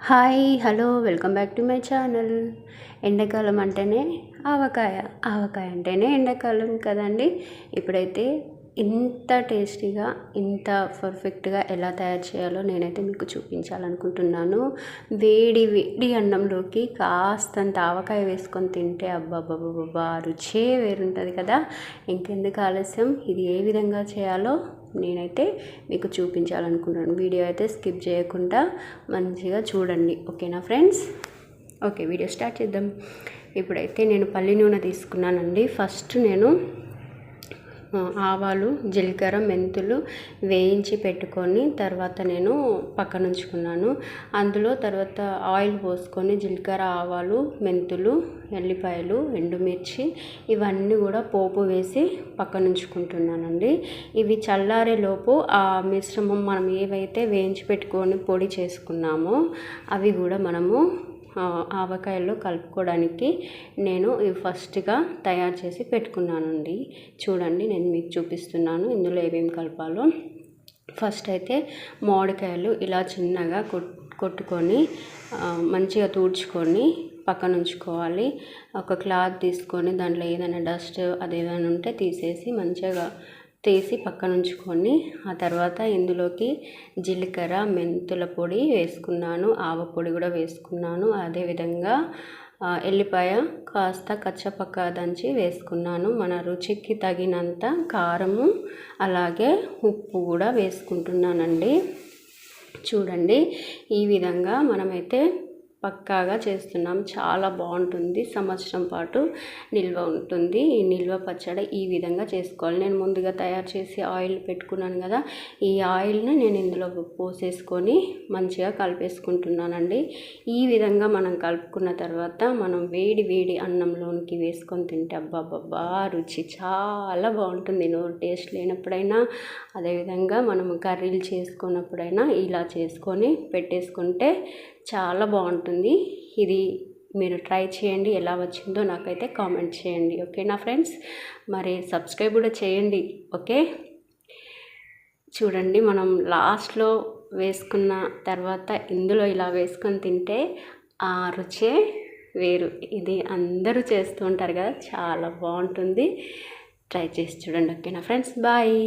Hi hello welcome back to my channel. ఎండాకాలం అంటేనే ఆవకాయ అంటేనే ఎండాకాలం కదండి. ఇప్పుడైతే ఇంత టేస్టీగా ఇంత పర్ఫెక్ట్గా ఎలా తయారు చేయాలో నేనైతే మీకు చూపించాలనుకుంటున్నాను. వేడి వేడి అన్నంలోకి కాస్తంత ఆవకాయ వేసుకొని తింటే అబ్బాబ్బాబ్బా రుచే వేరుంటుంది కదా. ఇంకెందుకు ఆలస్యం, ఇది ఏ విధంగా చేయాలో నేనైతే మీకు చూపించాలనుకుంటున్నాను. వీడియో అయితే స్కిప్ చేయకుండా మంచిగా చూడండి, ఓకేనా ఫ్రెండ్స్? ఓకే, వీడియో స్టార్ట్ చేద్దాం. ఇప్పుడైతే నేను పల్లి నూనె తీసుకున్నానండి. ఫస్ట్ నేను ఆవాలు, జీలకర్ర, మెంతులు వేయించి పెట్టుకొని తర్వాత నేను పక్కన ఉంచుకున్నాను. అందులో తర్వాత ఆయిల్ పోసుకొని జీలకర్ర, ఆవాలు, మెంతులు, ఎల్లిపాయలు, ఎండుమిర్చి ఇవన్నీ కూడా పోపు వేసి పక్కన ఉంచుకుంటున్నానండి. ఇవి చల్లారేలోపు ఆ మిశ్రమం మనం ఏవైతే వేయించి పెట్టుకొని పొడి చేసుకున్నామో అవి కూడా మనము ఆవకాయల్లో కలుపుకోవడానికి నేను ఇవి ఫస్ట్గా తయారు చేసి పెట్టుకున్నానండి. చూడండి, నేను మీకు చూపిస్తున్నాను ఇందులో ఏమేమి కలపాలో. ఫస్ట్ అయితే మామిడికాయలు ఇలా చిన్నగా కొట్టుకొని మంచిగా తుడుచుకొని పక్కన ఉంచుకోవాలి. ఒక క్లాత్ తీసుకొని దాంట్లో ఏదైనా డస్ట్ అదేదైనా ఉంటే తీసేసి మంచిగా తీసి పక్కన ఉంచుకొని ఆ తర్వాత ఇందులోకి జీలకర్ర, మెంతుల పొడి వేసుకున్నాను, ఆవ పొడి కూడా వేసుకున్నాను. అదేవిధంగా ఎల్లిపాయ కాస్త కచ్చపక్క దంచి వేసుకున్నాను. మన రుచికి తగినంత కారము అలాగే ఉప్పు కూడా వేసుకుంటున్నానండి. చూడండి, ఈ విధంగా మనమైతే పక్కాగా చేస్తున్నాం. చాలా బాగుంటుంది, సంవత్సరం పాటు నిల్వ ఉంటుంది. ఈ నిల్వ పచ్చడి ఈ విధంగా చేసుకోవాలి. నేను ముందుగా తయారు చేసి ఆయిల్ పెట్టుకున్నాను కదా, ఈ ఆయిల్ని నేను ఇందులో పోసేసుకొని మంచిగా కలిపేసుకుంటున్నానండి. ఈ విధంగా మనం కలుపుకున్న తర్వాత మనం వేడి వేడి అన్నంలోనికి వేసుకొని తింటే అబ్బాబ్బా రుచి చాలా బాగుంటుంది. నోరు టేస్ట్ లేనప్పుడైనా అదేవిధంగా మనం కర్రీలు చేసుకున్నప్పుడైనా ఇలా చేసుకొని పెట్టేసుకుంటే చాలా బాగుంటుంది. ఇది మీరు ట్రై చేయండి, ఎలా వచ్చిందో నాకైతే కామెంట్ చేయండి, ఓకేనా ఫ్రెండ్స్? మరి సబ్స్క్రైబ్ కూడా చేయండి, ఓకే? చూడండి, మనం లాస్ట్లో వేసుకున్న తర్వాత ఇందులో ఇలా వేసుకొని తింటే ఆ రుచే వేరు. ఇది అందరూ చేస్తూ ఉంటారు కదా, చాలా బాగుంటుంది. ట్రై చేసి చూడండి, ఓకేనా ఫ్రెండ్స్? బాయ్.